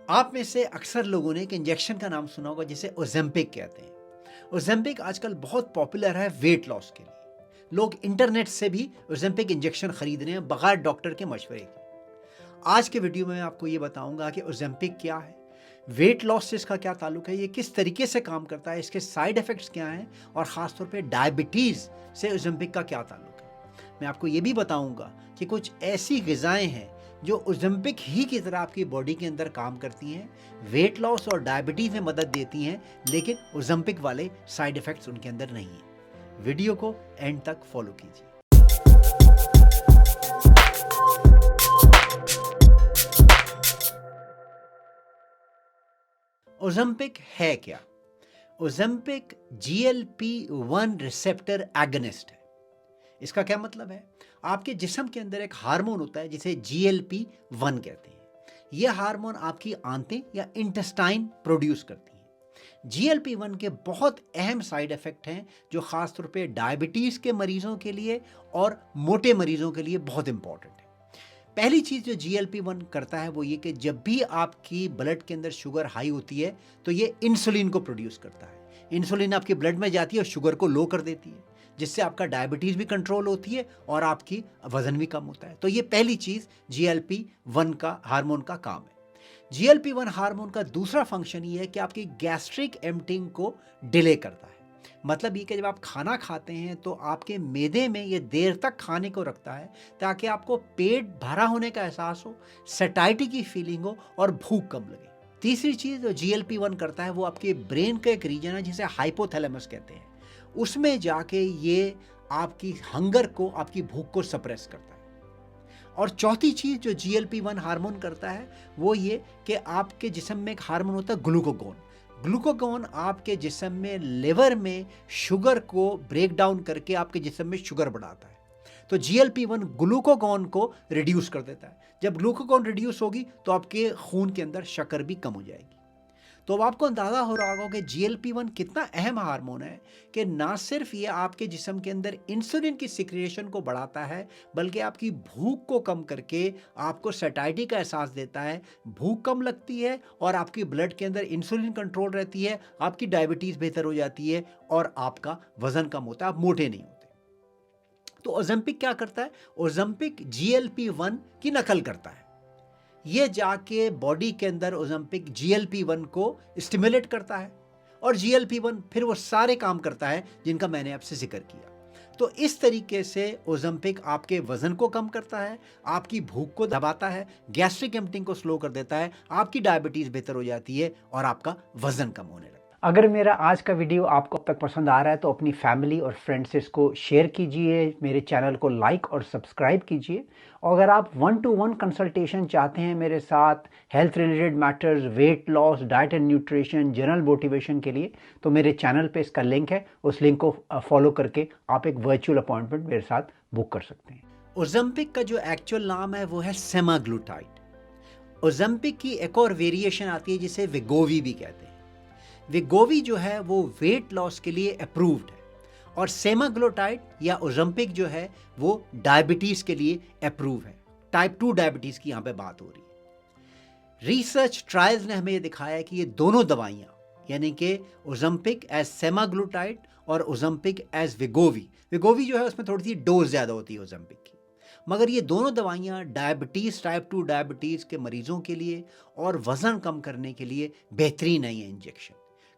आप में से अक्सर लोगों ने एक इंजेक्शन का नाम सुना होगा जिसे ओज़ेम्पिक कहते हैं। ओज़ेम्पिक आजकल बहुत पॉपुलर है वेट लॉस के लिए। लोग इंटरनेट से भी ओज़ेम्पिक इंजेक्शन खरीद रहे हैं बगैर डॉक्टर के मशवरे के। आज के वीडियो में मैं आपको ये बताऊंगा कि ओज़ेम्पिक क्या है, वेट लॉस से इसका क्या ताल्लुक है, ये किस तरीके से काम करता है, इसके साइड इफ़ेक्ट्स क्या हैं और ख़ासतौर पे डायबिटीज़ से ओज़ेम्पिक का क्या ताल्लुक है। मैं आपको ये भी बताऊंगा कि कुछ ऐसी ग़िज़ाएँ हैं जो ओज़ेम्पिक ही की तरह आपकी बॉडी के अंदर काम करती हैं, वेट लॉस और डायबिटीज़ में मदद देती हैं, लेकिन ओज़ेम्पिक वाले साइड इफ़ेक्ट्स उनके अंदर नहीं हैं। वीडियो को एंड तक फॉलो कीजिए। ओज़ेम्पिक है क्या? ओज़ेम्पिक GLP-1 रिसेप्टर एगोनिस्ट है। इसका क्या मतलब है? आपके जिस्म के अंदर एक हार्मोन होता है जिसे GLP-1 कहते हैं। यह हार्मोन आपकी आंतें या इंटेस्टाइन प्रोड्यूस करती हैं। GLP-1 के बहुत अहम साइड इफ़ेक्ट हैं जो ख़ास तौर पे डायबिटीज़ के मरीज़ों के लिए और मोटे मरीज़ों के लिए बहुत इंपॉर्टेंट है। पहली चीज़ जो GLP-1 करता है वो ये कि जब भी आपकी ब्लड के अंदर शुगर हाई होती है तो ये इंसुलिन को प्रोड्यूस करता है। इंसुलिन आपके ब्लड में जाती है और शुगर को लो कर देती है, जिससे आपका डायबिटीज़ भी कंट्रोल होती है और आपकी वज़न भी कम होता है। तो ये पहली चीज़ GLP-1 का हार्मोन का काम है। GLP-1 हार्मोन का दूसरा फंक्शन ये है कि आपकी गैस्ट्रिक एम्प्टिंग को डिले करता है। मतलब ये कि जब आप खाना खाते हैं तो आपके मैदे में ये देर तक खाने को रखता है ताकि आपको पेट भरा होने का एहसास हो, सैटिस्फैक्शन की फीलिंग हो और भूख कम लगे। तीसरी चीज़ जो GLP-1 करता है वो आपके ब्रेन का एक रीजन है जिसे हाइपोथैलेमस कहते हैं। उसमें जाके ये आपकी हंगर को, आपकी भूख को सप्रेस करता है। और चौथी चीज़ जो GLP-1 हार्मोन करता है वो ये कि आपके जिस्म में एक हार्मोन होता है ग्लूकागॉन। ग्लूकागॉन आपके जिस्म में लिवर में शुगर को ब्रेक डाउन करके आपके जिस्म में शुगर बढ़ाता है। तो GLP-1 ग्लूकागॉन को रिड्यूस कर देता है। जब ग्लूकागॉन रिड्यूस होगी तो आपके खून के अंदर शक्कर भी कम हो जाएगी। तो अब आपको अंदाज़ा हो रहा होगा कि GLP-1 कितना अहम हार्मोन है कि ना सिर्फ ये आपके जिस्म के अंदर इंसुलिन की सिक्रिएशन को बढ़ाता है, बल्कि आपकी भूख को कम करके आपको सैटिस्फैक्शन का एहसास देता है, भूख कम लगती है और आपकी ब्लड के अंदर इंसुलिन कंट्रोल रहती है, आपकी डायबिटीज़ बेहतर हो जाती है और आपका वज़न कम होता है, आप मोटे नहीं होते। तो ओज़ेम्पिक क्या करता है? ओज़ेम्पिक GLP-1 की नकल करता है। ये जाके बॉडी के अंदर ओज़ेम्पिक GLP-1 को स्टिमुलेट करता है और GLP-1 फिर वो सारे काम करता है जिनका मैंने आपसे जिक्र किया। तो इस तरीके से ओज़ेम्पिक आपके वज़न को कम करता है, आपकी भूख को दबाता है, गैस्ट्रिक एम्प्टिंग को स्लो कर देता है, आपकी डायबिटीज़ बेहतर हो जाती है और आपका वज़न कम होने लगता है। अगर मेरा आज का वीडियो आपको अब तक पसंद आ रहा है तो अपनी फैमिली और फ्रेंड्स से इसको शेयर कीजिए, मेरे चैनल को लाइक और सब्सक्राइब कीजिए। और अगर आप 1-to-1 कंसल्टेशन चाहते हैं मेरे साथ health related matters, weight loss, diet and nutrition, general motivation के लिए, तो मेरे चैनल पे इसका लिंक है। उस लिंक को फॉलो करके आप एक वर्चुअल अपॉइंटमेंट मेरे साथ बुक कर सकते हैं। ओज़ेम्पिक का जो एक्चुअल नाम है वो है सेमाग्लूटाइड। ओज़ेम्पिक की एक और वेरिएशन आती है जिसे वेगोवी भी कहते हैं। वेगोवी जो है वो वेट लॉस के लिए अप्रूव्ड है और सेमाग्लोटाइड या ओज़ेम्पिक जो है वो डायबिटीज़ के लिए अप्रूव है। टाइप 2 डायबिटीज़ की यहाँ पे बात हो रही है। रिसर्च ट्रायल्स ने हमें ये दिखाया है कि ये दोनों दवाइयाँ यानी कि ओज़ेम्पिक एज सेमाग्लोटाइड और ओज़ेम्पिक एज वेगोवी जो है उसमें थोड़ी सी डोज ज़्यादा होती है ओज़ेम्पिक की, मगर ये दोनों दवाइयाँ डायबिटीज़, टाइप 2 डायबिटीज़ के मरीज़ों के लिए और वज़न कम करने के लिए बेहतरीन है ये इंजेक्शन।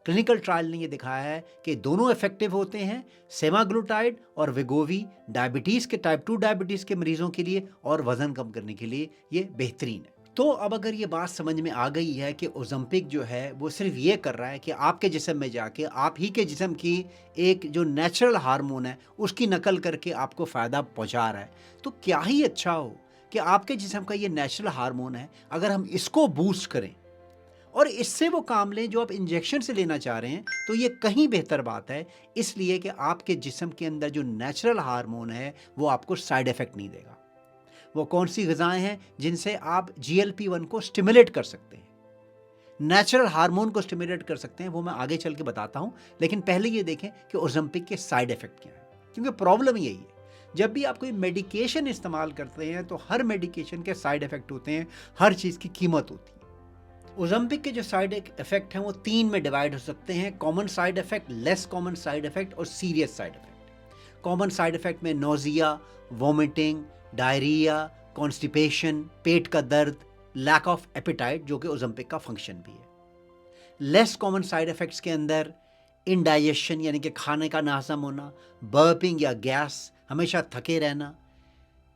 क्लिनिकल ट्रायल ने ये दिखाया है कि दोनों इफेक्टिव होते हैं, सेमाग्लूटाइड और वेगोवी डायबिटीज़ के, टाइप 2 डायबिटीज़ के मरीज़ों के लिए और वज़न कम करने के लिए ये बेहतरीन है। तो अब अगर ये बात समझ में आ गई है कि ओज़ेम्पिक जो है वो सिर्फ ये कर रहा है कि आपके जिस्म में जाके आप ही के जिस्म की एक जो नेचुरल हार्मोन है उसकी नकल करके आपको फ़ायदा पहुंचा रहा है, तो क्या ही अच्छा हो कि आपके जिस्म का ये नेचुरल हार्मोन है, अगर हम इसको बूस्ट करें और इससे वो काम लें जो आप इंजेक्शन से लेना चाह रहे हैं, तो ये कहीं बेहतर बात है, इसलिए कि आपके जिस्म के अंदर जो नेचुरल हार्मोन है वो आपको साइड इफ़ेक्ट नहीं देगा। वो कौन सी ग़िज़ाएँ हैं जिनसे आप GLP-1 को स्टिमुलेट कर सकते हैं, नेचुरल हार्मोन को स्टिमुलेट कर सकते हैं, वो मैं आगे चल के बताता हूँ। लेकिन पहले ये देखें कि ओज़ेम्पिक के साइड इफ़ेक्ट क्या है, क्योंकि प्रॉब्लम यही है, जब भी आप कोई मेडिकेशन इस्तेमाल करते हैं तो हर मेडिकेशन के साइड इफ़ेक्ट होते हैं, हर चीज़ की कीमत होती है। ओज़ेम्पिक के जो साइड इफेक्ट हैं वो 3 में डिवाइड हो सकते हैं: common side effect, less common side effect और serious side effect. Common side effect में नोजिया, वोमिटिंग, डायरिया, कॉन्स्टिपेशन, पेट का दर्द, लैक ऑफ एपेटाइट, जो कि ओज़ेम्पिक का फंक्शन भी है। लेस कॉमन साइड इफेक्ट्स के अंदर इंडाइजेशन यानी कि खाने का नाहज़म होना, बर्पिंग या गैस, हमेशा थके रहना,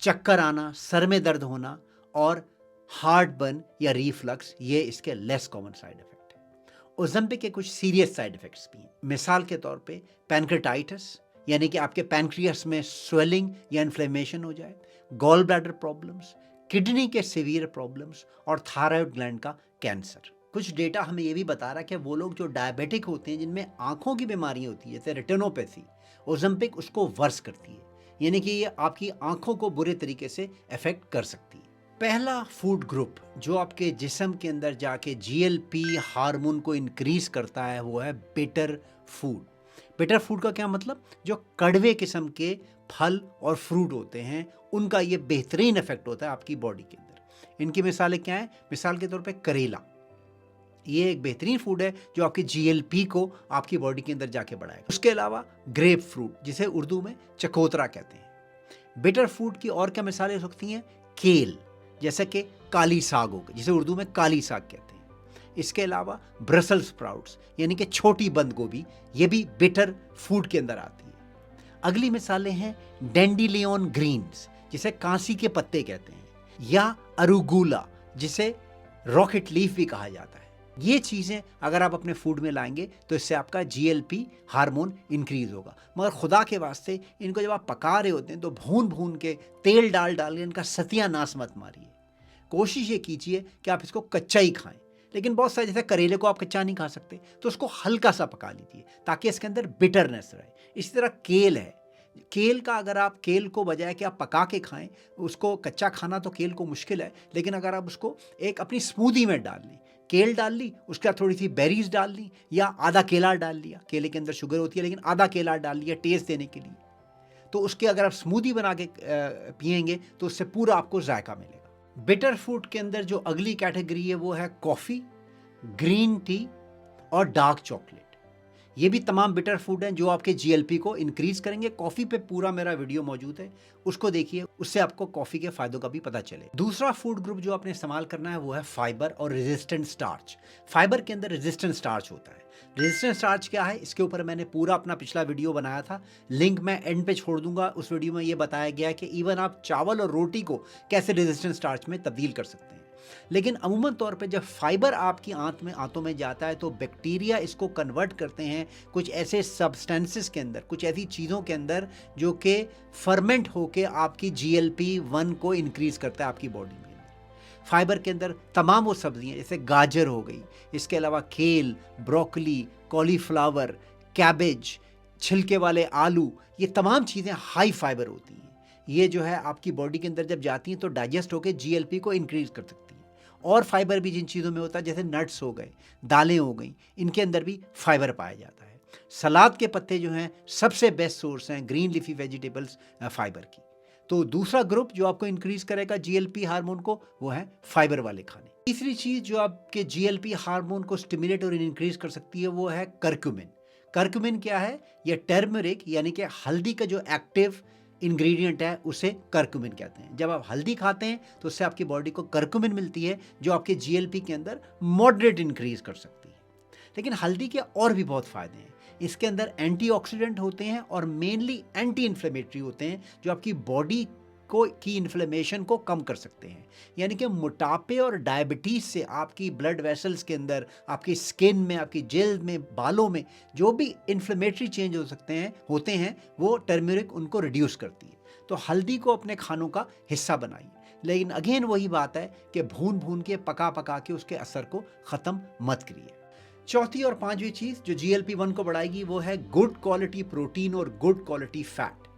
चक्कर आना, सर में दर्द होना और हार्ट बर्न या रिफ्लक्स, ये इसके लेस कॉमन साइड इफेक्ट है। ओज़ेम्पिक के कुछ सीरियस साइड इफेक्ट्स भी हैं। मिसाल के तौर पे पैनक्रेटाइटिस यानी कि आपके पैनक्रियास में स्वेलिंग या इन्फ्लेमेशन हो जाए, गॉल ब्लैडर प्रॉब्लम्स, किडनी के सीवियर प्रॉब्लम्स और थायराइड ग्लैंड का कैंसर। कुछ डेटा हमें ये भी बता रहा है कि वो लोग जो डायबिटिक होते हैं, जिनमें आंखों की बीमारी होती है जैसे रेटिनोपैथी, ओज़ेम्पिक उसको वर्स करती है, यानी कि ये आपकी आंखों को बुरे तरीके से अफेक्ट कर सकती है। पहला फूड ग्रुप जो आपके जिस्म के अंदर जाके जीएलपी हार्मोन को इंक्रीज करता है वो है बिटर फूड। बिटर फूड का क्या मतलब? जो कड़वे किस्म के फल और फ्रूट होते हैं उनका ये बेहतरीन इफेक्ट होता है आपकी बॉडी के अंदर। इनकी मिसालें क्या हैं? मिसाल के तौर पे करेला, ये एक बेहतरीन फूड है जो आपकी जीएलपी को आपकी बॉडी के अंदर जाके बढ़ाएगा। उसके अलावा ग्रेप फ्रूट, जिसे उर्दू में चकोतरा कहते हैं। बिटर फूड की और क्या मिसालें हो सकती हैं? केल, जैसे कि काली साग हो गई, जिसे उर्दू में काली साग कहते हैं। इसके अलावा ब्रसेल्स स्प्राउट्स यानी कि छोटी बंद गोभी, ये भी बिटर फूड के अंदर आती है। अगली मिसालें हैं डेंडिलियन ग्रीन्स, जिसे कांसी के पत्ते कहते हैं, या अरुगुला, जिसे रॉकेट लीफ भी कहा जाता है। ये चीज़ें अगर आप अपने फूड में लाएंगे तो इससे आपका जीएलपी हार्मोन इंक्रीज होगा। मगर खुदा के वास्ते इनको जब आप पका रहे होते हैं तो भून भून के तेल डाल डाल के इनका सत्यानाश मत मारिए। कोशिश ये कीजिए कि आप इसको कच्चा ही खाएं। लेकिन बहुत सारे, जैसे करेले को आप कच्चा नहीं खा सकते तो उसको हल्का सा पका लीजिए ताकि इसके अंदर बिटरनेस रहे। इसी तरह केल है, केल का अगर आप केल को बजाय कि आप पका के खाएं, उसको कच्चा खाना तो केल को मुश्किल है, लेकिन अगर आप उसको एक अपनी स्मूदी में डाल लें, केल डाल ली, उसके बाद थोड़ी सी बेरीज डाल ली या आधा केला डाल लिया, केले के अंदर शुगर होती है लेकिन आधा केला डाल लिया टेस्ट देने के लिए, तो उसके अगर आप स्मूदी बना के पिएंगे तो उससे पूरा आपको जायका मिलेगा। बिटर फूड के अंदर जो अगली कैटेगरी है वो है कॉफ़ी, ग्रीन टी और डार्क चॉकलेट। ये भी तमाम बिटर फूड हैं जो आपके जीएलपी को इंक्रीज करेंगे। कॉफ़ी पे पूरा मेरा वीडियो मौजूद है, उसको देखिए, उससे आपको कॉफ़ी के फ़ायदों का भी पता चले। दूसरा फूड ग्रुप जो आपने इस्तेमाल करना है वो है फाइबर और रेजिस्टेंट स्टार्च। फाइबर के अंदर रेजिस्टेंट स्टार्च होता है। रेजिस्टेंट स्टार्च क्या है, इसके ऊपर मैंने पूरा अपना पिछला वीडियो बनाया था, लिंक मैं एंड पे छोड़ दूंगा। उस वीडियो में ये बताया गया है कि इवन आप चावल और रोटी को कैसे रेजिस्टेंट स्टार्च में तब्दील कर सकते हैं। लेकिन अमूमन तौर पे जब फाइबर आपकी आंतों में जाता है तो बैक्टीरिया इसको कन्वर्ट करते हैं कुछ ऐसे सब्सटेंसेस के अंदर, कुछ ऐसी चीज़ों के अंदर जो कि फर्मेंट होके आपकी GLP-1 को इंक्रीज करता है आपकी बॉडी में। फाइबर के अंदर तमाम वो सब्जियां जैसे गाजर हो गई, इसके अलावा केल, ब्रोकली, कॉलीफ्लावर, कैबेज, छिलके वाले आलू, ये तमाम चीज़ें हाई फाइबर होती हैं। ये जो है आपकी बॉडी के अंदर जब जाती हैं तो डाइजेस्ट होकर GLP को इंक्रीज कर सकती हैं। और फाइबर भी जिन चीज़ों में होता है जैसे नट्स हो गए, दालें हो गई, इनके अंदर भी फाइबर पाया जाता है। सलाद के पत्ते जो हैं सबसे बेस्ट सोर्स हैं ग्रीन लीफी वेजिटेबल्स फाइबर की। तो दूसरा ग्रुप जो आपको इंक्रीज करेगा जीएलपी हार्मोन को वो है फाइबर वाले खाने। तीसरी चीज जो आपके जीएलपी हार्मोन को स्टिमुलेट और इंक्रीज कर सकती है वो है करक्यूमिन। करक्यूमिन क्या है? ये टर्मरिक यानी कि हल्दी का जो एक्टिव इंग्रेडिएंट है उसे करक्यूमिन कहते हैं। जब आप हल्दी खाते हैं तो उससे आपकी बॉडी को करक्यूमिन मिलती है जो आपके जीएलपी के अंदर मॉडरेट इंक्रीज कर सकती है। लेकिन हल्दी के और भी बहुत फायदे हैं। इसके अंदर एंटीऑक्सीडेंट होते हैं और मेनली एंटी इन्फ्लेमेटरी होते हैं जो आपकी बॉडी की इन्फ्लेमेशन को कम कर सकते हैं। यानी कि मोटापे और डायबिटीज़ से आपकी ब्लड वेसल्स के अंदर, आपकी स्किन में, आपकी जल्द में, बालों में जो भी इन्फ्लेमेटरी चेंज होते हैं वो टर्मरिक उनको रिड्यूस करती है। तो हल्दी को अपने खानों का हिस्सा बनाइए। लेकिन अगेन वही बात है कि भून भून के, पका पका के उसके असर को ख़त्म मत करिए। चौथी और पांचवी चीज़ जो GLP-1 को बढ़ाएगी वो है गुड क्वालिटी प्रोटीन और गुड क्वालिटी फैट।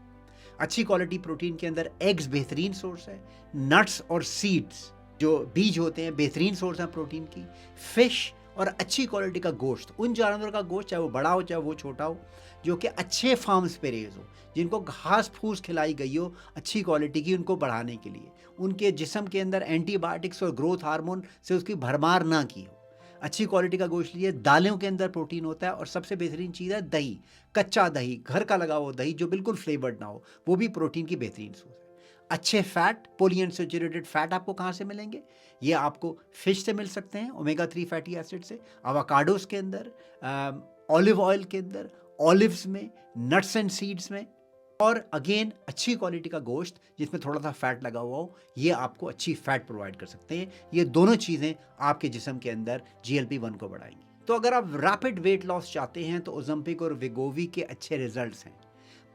अच्छी क्वालिटी प्रोटीन के अंदर एग्स बेहतरीन सोर्स है, नट्स और सीड्स जो बीज होते हैं बेहतरीन सोर्स हैं प्रोटीन की, फिश और अच्छी क्वालिटी का गोश्त, उन जानवरों का गोश्त चाहे वो बड़ा हो चाहे वो छोटा हो, जो कि अच्छे फार्म्स पे रेज हो, जिनको घास फूस खिलाई गई हो अच्छी क्वालिटी की, उनको बढ़ाने के लिए, उनके जिस्म के अंदर एंटीबायोटिक्स और ग्रोथ हार्मोन से उसकी भरमार ना की हो। अच्छी क्वालिटी का गोश्त लीजिए। दालों के अंदर प्रोटीन होता है और सबसे बेहतरीन चीज़ है दही, कच्चा दही, घर का लगा हुआ दही जो बिल्कुल फ्लेवर्ड ना हो, वो भी प्रोटीन की बेहतरीन सोर्स है। अच्छे फैट, पॉलीअनसैचुरेटेड फैट आपको कहाँ से मिलेंगे? ये आपको फिश से मिल सकते हैं, ओमेगा 3 फैटी एसिड से, एवोकाडोस के अंदर, ऑलिव ऑयल के अंदर, ऑलिव्स में, नट्स एंड सीड्स में, और अगेन अच्छी क्वालिटी का गोश्त जिसमें थोड़ा सा फैट लगा हुआ हो, ये आपको अच्छी फैट प्रोवाइड कर सकते हैं। ये दोनों चीज़ें आपके जिस्म के अंदर GLP-1 को बढ़ाएंगी। तो अगर आप रैपिड वेट लॉस चाहते हैं तो ओज़ेम्पिक और वेगोवी के अच्छे रिजल्ट्स हैं।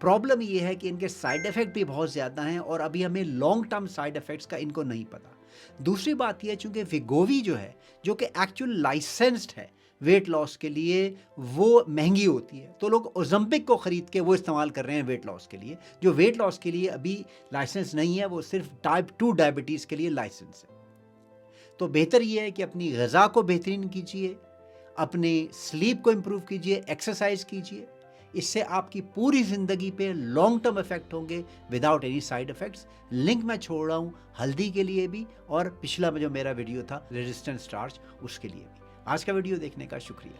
प्रॉब्लम ये है कि इनके साइड इफ़ेक्ट भी बहुत ज़्यादा हैं और अभी हमें लॉन्ग टर्म साइड इफ़ेक्ट्स का इनको नहीं पता। दूसरी बात यह है, चूँकि वेगोवी जो है, जो कि एक्चुअल लाइसेंस्ड है वेट लॉस के लिए, वो महंगी होती है, तो लोग ओज़ेम्पिक को ख़रीद के वो इस्तेमाल कर रहे हैं वेट लॉस के लिए। जो वेट लॉस के लिए अभी लाइसेंस नहीं है, वो सिर्फ टाइप 2 डायबिटीज़ के लिए लाइसेंस है। तो बेहतर ये है कि अपनी ग़िज़ा को बेहतरीन कीजिए, अपने स्लीप को इम्प्रूव कीजिए, एक्सरसाइज कीजिए। इससे आपकी पूरी ज़िंदगी पे लॉन्ग टर्म इफेक्ट होंगे without any side effects. Link मैं छोड़ रहा हूँ हल्दी के लिए भी, और पिछला जो मेरा वीडियो था रेजिस्टेंट स्टार्च, उसके लिए भी। आज का वीडियो देखने का शुक्रिया।